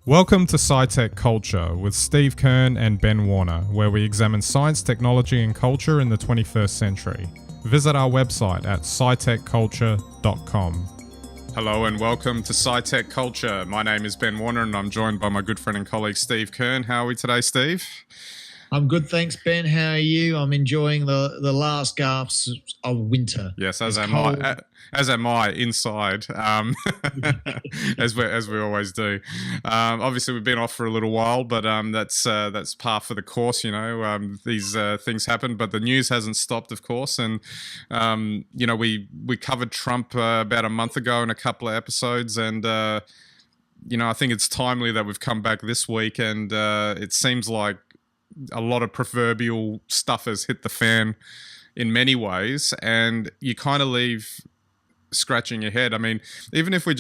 Welcome to SciTech Culture with Steve Kern and Ben Warner, where we examine science, technology and culture in the 21st century. Visit our website at scitechculture.com. Hello and welcome to SciTech Culture. My name is Ben Warner and I'm joined by my good friend and colleague Steve Kern. How are we today, Steve? I'm good, thanks, Ben. How are you? I'm enjoying the last gasps of winter. Yes, as am I inside, as we always do. Obviously, we've been off for a little while, but that's par for the course. These things happen, but the news hasn't stopped, of course. And we covered Trump about a month ago in a couple of episodes, and I think it's timely that we've come back this week, and it seems like a lot of proverbial stuff has hit the fan in many ways, and you kind of leave scratching your head. I mean, even if we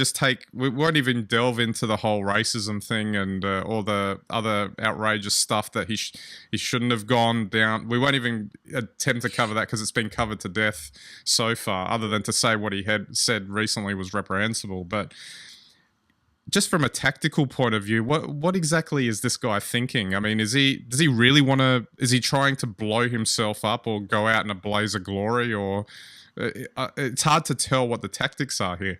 won't even delve into the whole racism thing and all the other outrageous stuff that he shouldn't have gone down. We won't even attempt to cover that because it's been covered to death so far, other than to say what he had said recently was reprehensible. But just from a tactical point of view, what exactly is this guy thinking? I mean, is he trying to blow himself up or go out in a blaze of glory, or it's hard to tell what the tactics are here.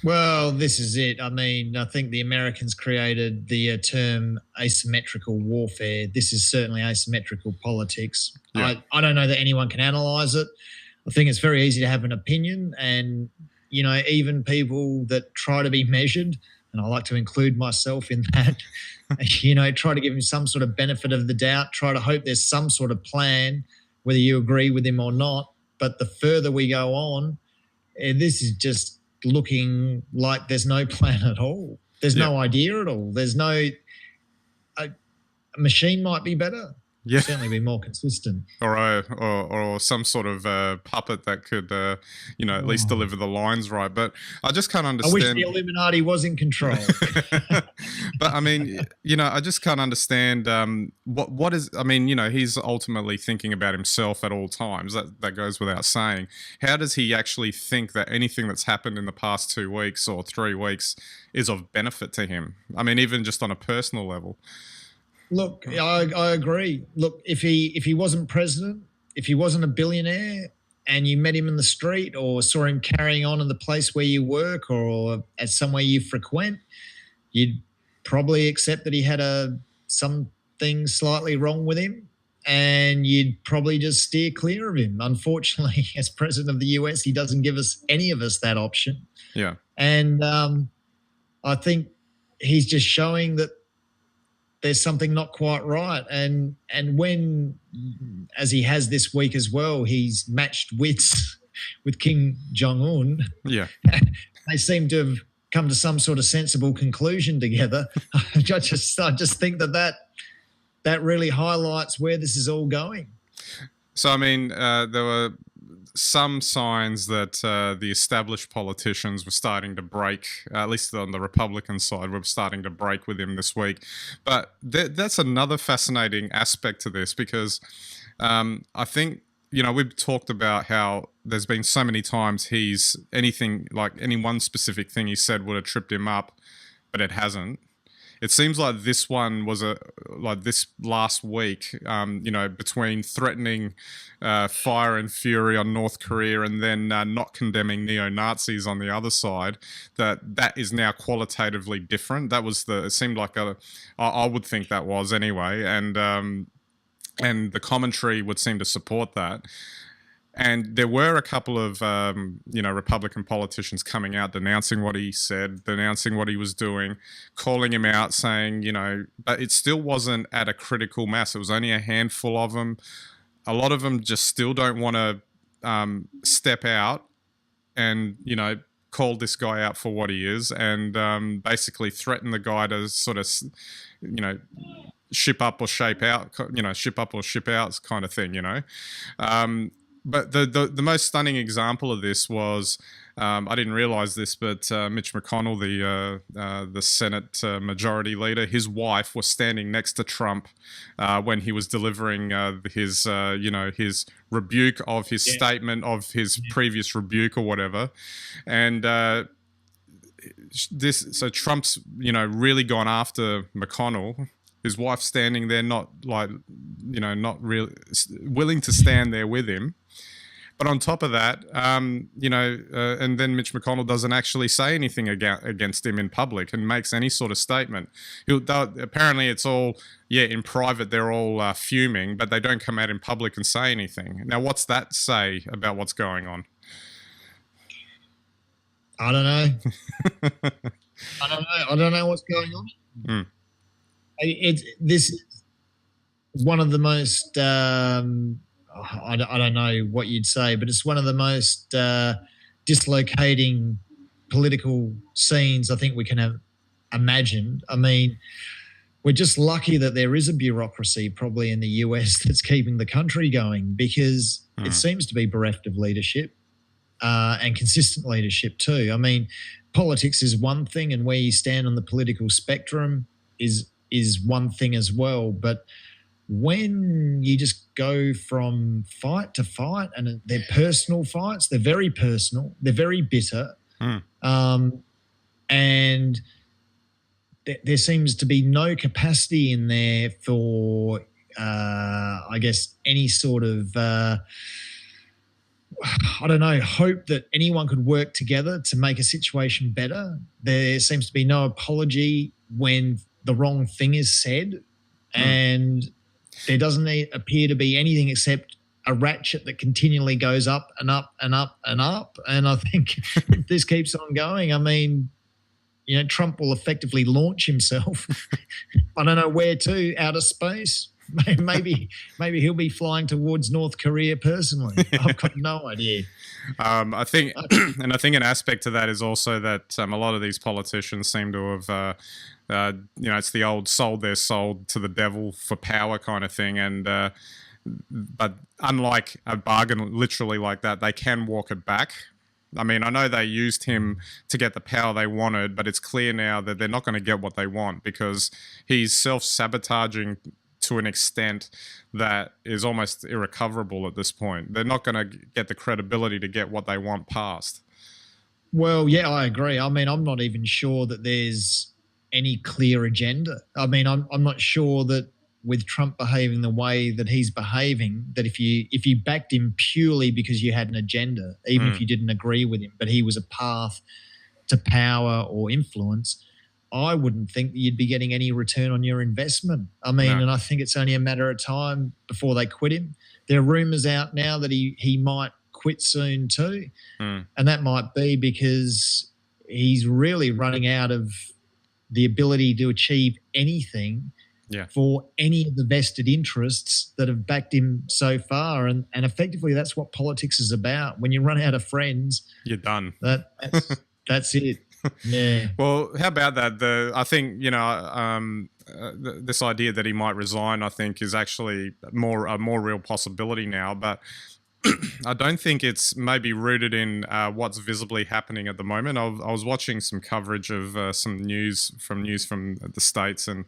Well, this is it. I mean, I think the Americans created the term asymmetrical warfare. This is certainly asymmetrical politics. Yeah. I don't know that anyone can analyze it. I think it's very easy to have an opinion, and even people that try to be measured, and I like to include myself in that, try to give him some sort of benefit of the doubt, try to hope there's some sort of plan, whether you agree with him or not. But the further we go on, this is just looking like there's no plan at all. There's no idea at all. There's no a machine might be better. Yeah, certainly be more consistent, or some sort of puppet that could, at least deliver the lines right. But I just can't understand. I wish the Illuminati was in control. But I mean, I just can't understand what is. I mean, he's ultimately thinking about himself at all times. That goes without saying. How does he actually think that anything that's happened in the past 2 weeks or 3 weeks is of benefit to him? I mean, even just on a personal level. Look, I agree. Look, if he wasn't president, if he wasn't a billionaire and you met him in the street or saw him carrying on in the place where you work or at somewhere you frequent, you'd probably accept that he had something slightly wrong with him, and you'd probably just steer clear of him. Unfortunately, as president of the US, he doesn't give any of us that option. Yeah. And I think he's just showing that there's something not quite right. And when, as he has this week as well, he's matched wits with Kim Jong-un. Yeah. They seem to have come to some sort of sensible conclusion together. I just think that really highlights where this is all going. So, I mean, there were some signs that the established politicians were starting to break, at least on the Republican side, were starting to break with him this week. But that's another fascinating aspect to this, because I think, we've talked about how there's been so many times anything, like any one specific thing he said would have tripped him up, but it hasn't. It seems like this one was this last week, between threatening fire and fury on North Korea and then not condemning neo-Nazis on the other side, that is now qualitatively different. It seemed like I would think that was anyway, and the commentary would seem to support that. And there were a couple of, Republican politicians coming out denouncing what he said, denouncing what he was doing, calling him out, saying, but it still wasn't at a critical mass. It was only a handful of them. A lot of them just still don't want to step out and, call this guy out for what he is, and basically threaten the guy to sort of, ship up or ship out kind of thing, But the most stunning example of this was, I didn't realize this, but Mitch McConnell, the Senate Majority Leader, his wife was standing next to Trump when he was delivering his rebuke of his statement of his previous rebuke or whatever, and so Trump's, really gone after McConnell. His wife's standing there, not really willing to stand there with him. But on top of that, and then Mitch McConnell doesn't actually say anything against him in public and makes any sort of statement. Apparently it's all, in private they're all fuming, but they don't come out in public and say anything. Now, what's that say about what's going on? I don't know. I don't know what's going on. This is one of the most... I don't know what you'd say, but it's one of the most dislocating political scenes I think we can have imagined. I mean, we're just lucky that there is a bureaucracy probably in the US that's keeping the country going, because it seems to be bereft of leadership and consistent leadership too. I mean, politics is one thing, and where you stand on the political spectrum is one thing as well, but when you just go from fight to fight, and they're personal fights, they're very personal, they're very bitter, and there seems to be no capacity in there for, I guess, any sort of, hope that anyone could work together to make a situation better. There seems to be no apology when the wrong thing is said, and there doesn't appear to be anything except a ratchet that continually goes up and up and up and up. And I think if this keeps on going, I mean, Trump will effectively launch himself. I don't know where to, outer space. Maybe he'll be flying towards North Korea personally. I've got no idea. I think an aspect to that is also that a lot of these politicians seem to have, it's the old sold their soul to the devil for power kind of thing. And but unlike a bargain literally like that, they can walk it back. I mean, I know they used him to get the power they wanted, but it's clear now that they're not going to get what they want, because he's self-sabotaging to an extent that is almost irrecoverable at this point. They're not going to get the credibility to get what they want passed. Well, yeah, I agree. I mean, I'm not even sure that there's any clear agenda. I mean, I'm not sure that with Trump behaving the way that he's behaving, that if you backed him purely because you had an agenda, even if you didn't agree with him, but he was a path to power or influence, I wouldn't think that you'd be getting any return on your investment. I mean, and I think it's only a matter of time before they quit him. There are rumours out now that he might quit soon too, and that might be because he's really running out of the ability to achieve anything for any of the vested interests that have backed him so far. And effectively that's what politics is about. When you run out of friends, you're done. That's it. Yeah. Well, how about that? I think, this idea that he might resign, I think, is actually a more real possibility now. But I don't think it's maybe rooted in what's visibly happening at the moment. I was watching some coverage of some news from the States and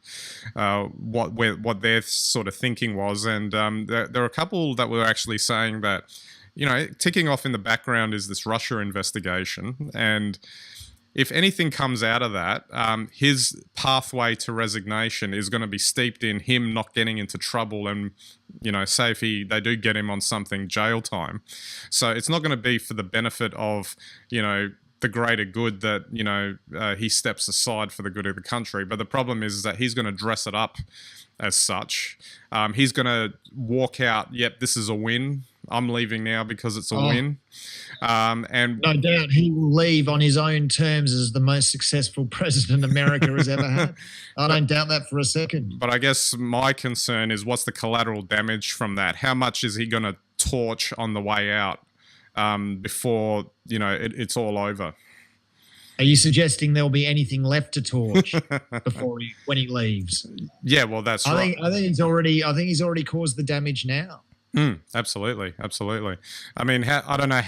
what their sort of thinking was. And there are a couple that were actually saying that, ticking off in the background is this Russia investigation. And if anything comes out of that, his pathway to resignation is going to be steeped in him not getting into trouble and, say if they do get him on something, jail time. So it's not going to be for the benefit of, the greater good that, he steps aside for the good of the country. But the problem is that he's going to dress it up as such. He's going to walk out, yep, this is a win. I'm leaving now because it's a win. And no doubt he will leave on his own terms as the most successful president America has ever had. I don't doubt that for a second. But I guess my concern is what's the collateral damage from that? How much is he going to torch on the way out before, it's all over? Are you suggesting there'll be anything left to torch when he leaves? Yeah, well, that's right. I think he's already caused the damage now. Absolutely. I mean, I don't know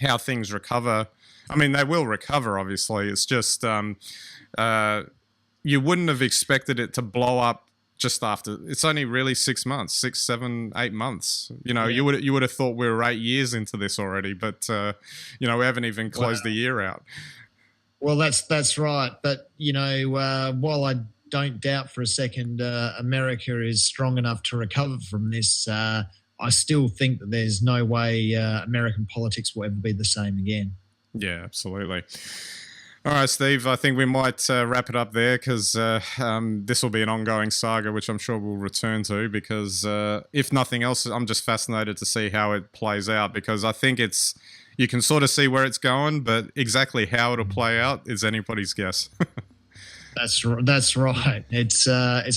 how things recover. I mean, they will recover, obviously. It's just you wouldn't have expected it to blow up just after. It's only really 6 months, 6, 7, 8 months. You would have thought we were 8 years into this already, but we haven't even closed the year out. Well, that's right. But, while I don't doubt for a second America is strong enough to recover from this, I still think that there's no way American politics will ever be the same again. Yeah, absolutely. All right, Steve, I think we might wrap it up there because this will be an ongoing saga, which I'm sure we'll return to because if nothing else, I'm just fascinated to see how it plays out because I think you can sort of see where it's going, but exactly how it'll play out is anybody's guess. That's right. It's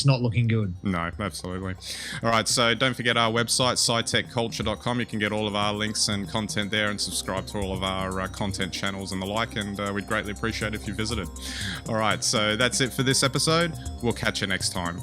not looking good. No, absolutely. All right, so don't forget our website, scitechculture.com. You can get all of our links and content there and subscribe to all of our content channels and the like, and we'd greatly appreciate if you visited. All right, so that's it for this episode. We'll catch you next time.